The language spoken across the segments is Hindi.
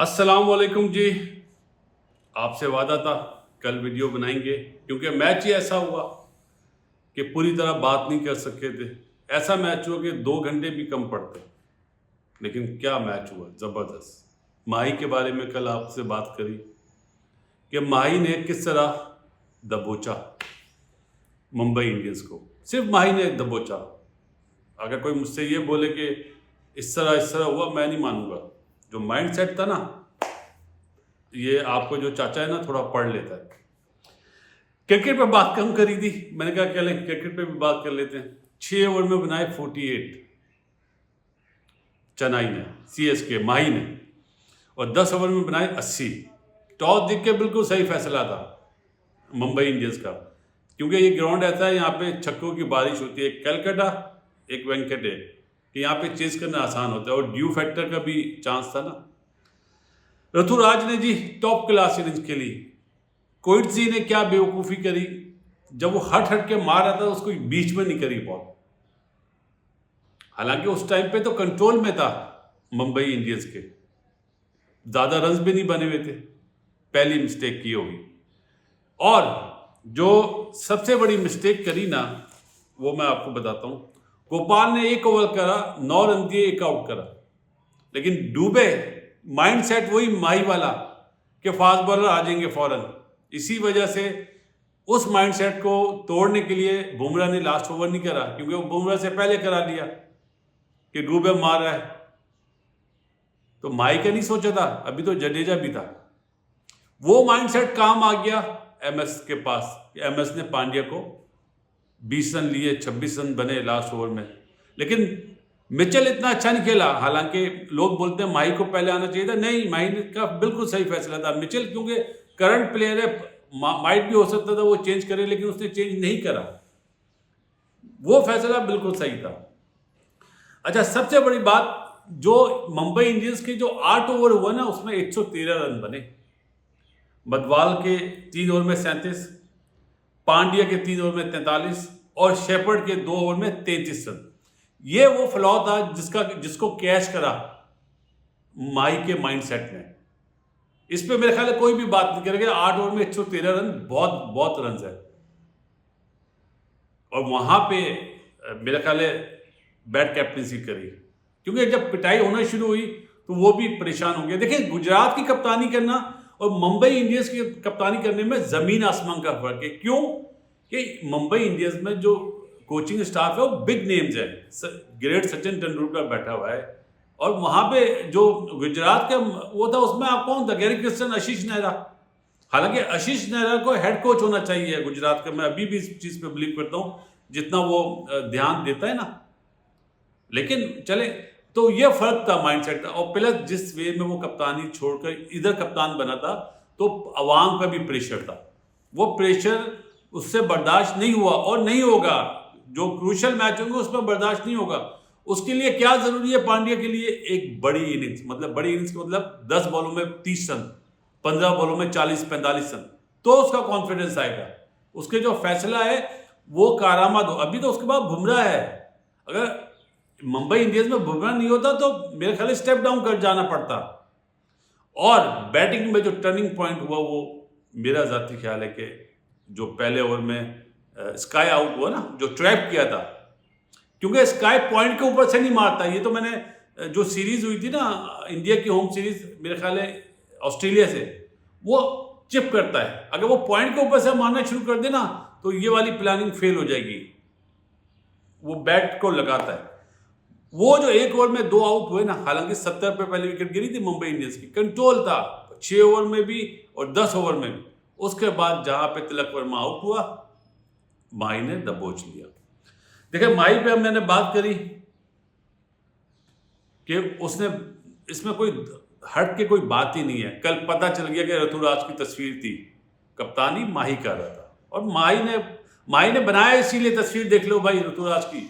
अस्सलाम वालेकुम जी। आपसे वादा था कल वीडियो बनाएंगे, क्योंकि मैच ही ऐसा हुआ कि पूरी तरह बात नहीं कर सके थे। ऐसा मैच हुआ कि 2 घंटे भी कम पड़ते, लेकिन क्या मैच हुआ, ज़बरदस्त। माही के बारे में कल आपसे बात करी कि माही ने किस तरह दबोचा मुंबई इंडियंस को। सिर्फ माही ने दबोचा। अगर कोई मुझसे ये बोले कि इस तरह हुआ, मैं नहीं मानूंगा। जो माइंड सेट था ना, ये आपको जो चाचा है ना, थोड़ा पढ़ लेता है। क्रिकेट पे बात कम करी थी, मैंने कहा चलें क्रिकेट पे भी बात कर लेते हैं। 6 ओवर में बनाए 48 चेन्नई ने, सीएसके माही ने, और 10 ओवर में बनाए 80। टॉस जीत के बिल्कुल सही फैसला था मुंबई इंडियंस का, क्योंकि ये ग्राउंड ऐसा है, यहाँ पे छक्कों की बारिश होती है। कलकत्ता एक वेंकटे कि यहाँ पे चेस करना आसान होता है, और ड्यू फैक्टर का भी चांस था ना। ऋतुराज ने जी टॉप क्लास इनिंग्स खेली। कोइट्जी ने क्या बेवकूफ़ी करी, जब वो हट के मार रहा था उसको बीच में नहीं करी बॉल। हालांकि उस टाइम पे तो कंट्रोल में था मुंबई इंडियंस के, ज़्यादा रन्स भी नहीं बने हुए थे। पहली मिस्टेक की होगी। और जो सबसे बड़ी मिस्टेक करी ना, वो मैं आपको बताता हूँ। गोपाल ने 1 ओवर करा, 9 रन दिए, 1 आउट करा। लेकिन डूबे माइंड सेट वही माही वाला कि फास्ट बॉलर आ जाएंगे फौरन। इसी वजह से उस माइंड सेट को तोड़ने के लिए बुमराह ने लास्ट ओवर नहीं करा, क्योंकि वो बुमराह से पहले करा लिया कि डूबे मार रहा है। तो माही का नहीं सोचा था, अभी तो जडेजा भी था। वो माइंड सेट काम आ गया एमएस के पास। एमएस ने पांड्या को 20 रन लिए, 26 रन बने लास्ट ओवर में। लेकिन मिचेल इतना अच्छा नहीं खेला। हालांकि लोग बोलते हैं माही को पहले आना चाहिए था, नहीं, माही का बिल्कुल सही फैसला था। मिचेल क्योंकि करंट प्लेयर है, माइट भी हो सकता था वो चेंज करे, लेकिन उसने चेंज नहीं करा। वो फैसला बिल्कुल सही था। अच्छा, सबसे बड़ी बात, जो मुंबई इंडियंस के जो 8 ओवर हुआ ना, उसमें 113 रन बने। बदवाल के 3 ओवर में 37, पांड्या के 3 ओवर में 43 और शेफर्ड के 2 ओवर में 33 रन। ये वो फ्लॉ था जिसको कैच करा माही के माइंड सेट ने। इस पे मेरे ख्याल है कोई भी बात नहीं करेगा। 8 ओवर में 113 रन बहुत बहुत रन है। और वहां पे मेरे ख्याल है बैड कैप्टनसी करी, क्योंकि जब पिटाई होना शुरू हुई तो वो भी परेशान हो गए। देखिए, गुजरात की कप्तानी करना और मुंबई इंडियंस की कप्तानी करने में जमीन आसमान का फर्क है। क्यों? कि मुंबई इंडियंस में जो कोचिंग स्टाफ है वो बिग नेम्स है। ग्रेट सचिन तेंदुलकर बैठा हुआ है, और वहां पे जो गुजरात का वो था, उसमें आप कौन था? गैरी क्रिस्टन, आशीष नेहरा। हालांकि आशीष नेहरा को हेड कोच होना चाहिए गुजरात का। मैं अभी भी इस चीज पे बिलीव करता हूं, जितना वो ध्यान देता है ना। लेकिन चले, तो ये फर्क था, माइंडसेट था। और प्लस जिस वे में वो कप्तानी छोड़कर इधर कप्तान बना था, तो अवाम का भी प्रेशर था। वो प्रेशर उससे बर्दाश्त नहीं हुआ और नहीं होगा। जो क्रूशल मैच होंगे उसमें बर्दाश्त नहीं होगा। उसके लिए क्या जरूरी है पांड्या के लिए? एक बड़ी इनिंग्स, मतलब बड़ी इनिंग्स मतलब 10 बॉलों में 30 रन, 15 बॉलों में 40-45 रन, तो उसका कॉन्फिडेंस आएगा। उसके जो फैसला है वो कारामद हो। अभी तो उसके बाद बुमराह है। अगर मुंबई इंडियंस में बुमराह नहीं होता तो मेरे ख्याल स्टेप डाउन कर जाना पड़ता। और बैटिंग में जो टर्निंग पॉइंट हुआ, वो मेरा जाती ख्याल है कि जो पहले ओवर में स्काई आउट हुआ ना, जो ट्रैप किया था, क्योंकि स्काई पॉइंट के ऊपर से नहीं मारता। ये तो मैंने जो सीरीज हुई थी ना, इंडिया की होम सीरीज, मेरे ख्याल है ऑस्ट्रेलिया से, वो चिप करता है। अगर वो पॉइंट के ऊपर से मारना शुरू कर देना तो ये वाली प्लानिंग फेल हो जाएगी। वो बैट को लगाता है। वो जो 1 ओवर में 2 आउट हुए ना, हालांकि 70 पे पहले विकेट गिरी थी मुंबई इंडियंस की, कंट्रोल था 6 ओवर में भी और 10 ओवर में भी। उसके बाद जहां पे तिलक वर्मा आउट हुआ, माही ने दबोच लिया। देखिए, माही पे मैंने बात करी कि उसने, इसमें कोई हट के कोई बात ही नहीं है। कल पता चल गया कि ऋतुराज की तस्वीर थी, कप्तानी माही कर रहा था, और माही ने बनाया, इसीलिए तस्वीर देख लो भाई ऋतुराज की।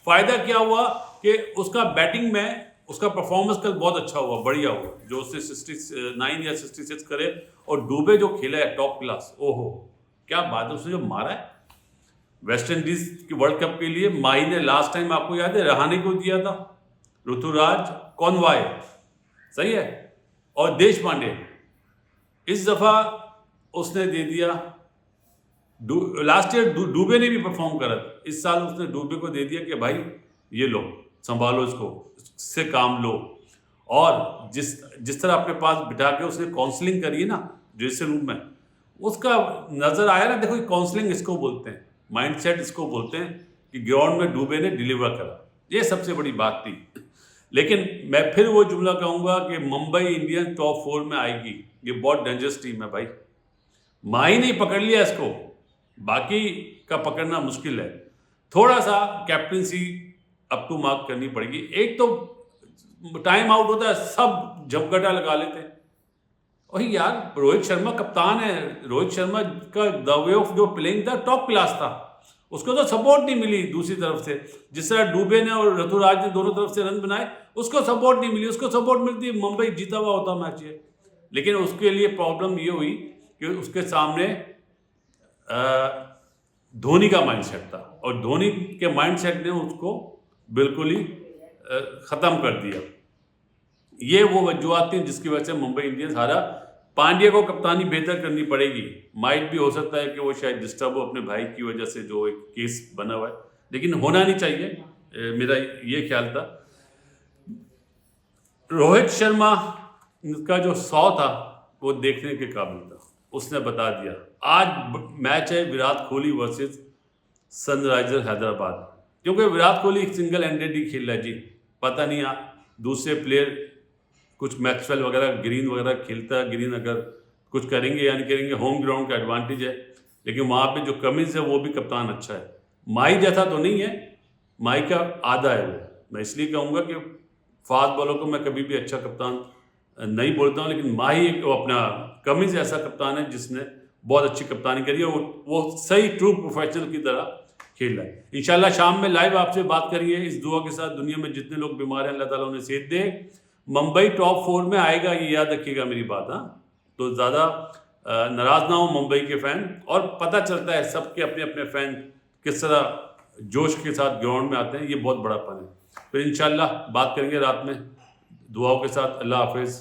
फायदा क्या हुआ कि उसका बैटिंग में उसका परफॉर्मेंस कल बहुत अच्छा हुआ, बढ़िया हुआ। जो उसने 69 या 66 करे, और डूबे जो खेला है टॉप क्लास, ओहो क्या बात है। उसने जो मारा है वेस्ट इंडीज की वर्ल्ड कप के लिए, माही ने लास्ट टाइम आपको याद है रहाणे को दिया था, ऋतुराज, कॉनवाय, सही है, और देश पांडे इस दफ़ा उसने दे दिया, लास्ट ईयर डूबे ने भी परफॉर्म करा, इस साल उसने डूबे को दे दिया कि भाई ये लो, संभालो इसको, इससे काम लो। और जिस तरह अपने पास बिठा के उसने काउंसलिंग करी है ना ड्रेसिंग रूम में, उसका नज़र आया ना, देखो काउंसलिंग इसको बोलते हैं, माइंडसेट इसको बोलते हैं कि ग्राउंड में डूबे ने डिलीवर करा, ये सबसे बड़ी बात थी। लेकिन मैं फिर वो जुमला कहूँगा कि मुंबई इंडियंस टॉप 4 में आएगी, ये बहुत डेंजरस टीम है भाई। माही नहीं पकड़ लिया इसको, बाकी का पकड़ना मुश्किल है। थोड़ा सा कैप्टनसी अप टू मार्क करनी पड़ेगी। एक तो टाइम आउट होता है, सब झपगटा लगा लेते हैं। और यार रोहित शर्मा कप्तान है, रोहित शर्मा का द वे ऑफ जो प्लेइंग था टॉप क्लास था, उसको तो सपोर्ट नहीं मिली दूसरी तरफ से। जिस तरह डूबे ने और ऋतुराज ने दोनों तरफ से रन बनाए, उसको सपोर्ट नहीं मिली। उसको सपोर्ट मिलती मुंबई जीता हुआ होता मैच ये। लेकिन उसके लिए प्रॉब्लम ये हुई कि उसके सामने धोनी का माइंडसेट था, और धोनी के माइंडसेट ने उसको बिल्कुल ही ख़त्म कर दिया। ये वो वजूहत थी जिसकी वजह से मुंबई इंडियंस हारा। पांड्या को कप्तानी बेहतर करनी पड़ेगी। माइट भी हो सकता है कि वो शायद डिस्टर्ब हो अपने भाई की वजह से, जो एक केस बना हुआ है, लेकिन होना नहीं चाहिए, मेरा ये ख्याल था। रोहित शर्मा का जो 100 था वो देखने के काबिल था, उसने बता दिया। आज मैच है विराट कोहली वर्सेस सनराइजर हैदराबाद, क्योंकि विराट कोहली एक सिंगल हैंडेड ही खेल रहा है जी। पता नहीं दूसरे प्लेयर कुछ मैक्सवेल वगैरह, ग्रीन वगैरह खेलता है, ग्रीन अगर कुछ करेंगे या नहीं करेंगे, होम ग्राउंड का एडवांटेज है। लेकिन वहाँ पे जो कमिंस है वो भी कप्तान अच्छा है, माही जैसा तो नहीं है, माही का आधा है वो। मैं इसलिए कहूँगा कि फास्ट बॉलर को मैं कभी भी अच्छा कप्तान नहीं बोलता हूँ, लेकिन माही वो अपना कमिंस ऐसा कप्तान है जिसने बहुत अच्छी कप्तानी करी है, वो सही ट्रू प्रोफेशनल की तरह खेल रहा है। इंशाल्लाह शाम में लाइव आपसे बात करेंगे इस दुआ के साथ, दुनिया में जितने लोग बीमार हैं अल्लाह ताला उन्हें सेहत दे। मुंबई टॉप 4 में आएगा, ये याद रखिएगा मेरी बात। हाँ, तो ज़्यादा नाराज़ ना हो मुंबई के फ़ैन, और पता चलता है सबके अपने अपने फ़ैन किस तरह जोश के साथ ग्राउंड में आते हैं, ये बहुत बड़ा फन है। फिर इंशाल्लाह बात करेंगे रात में दुआओं के साथ। अल्लाह हाफिज़।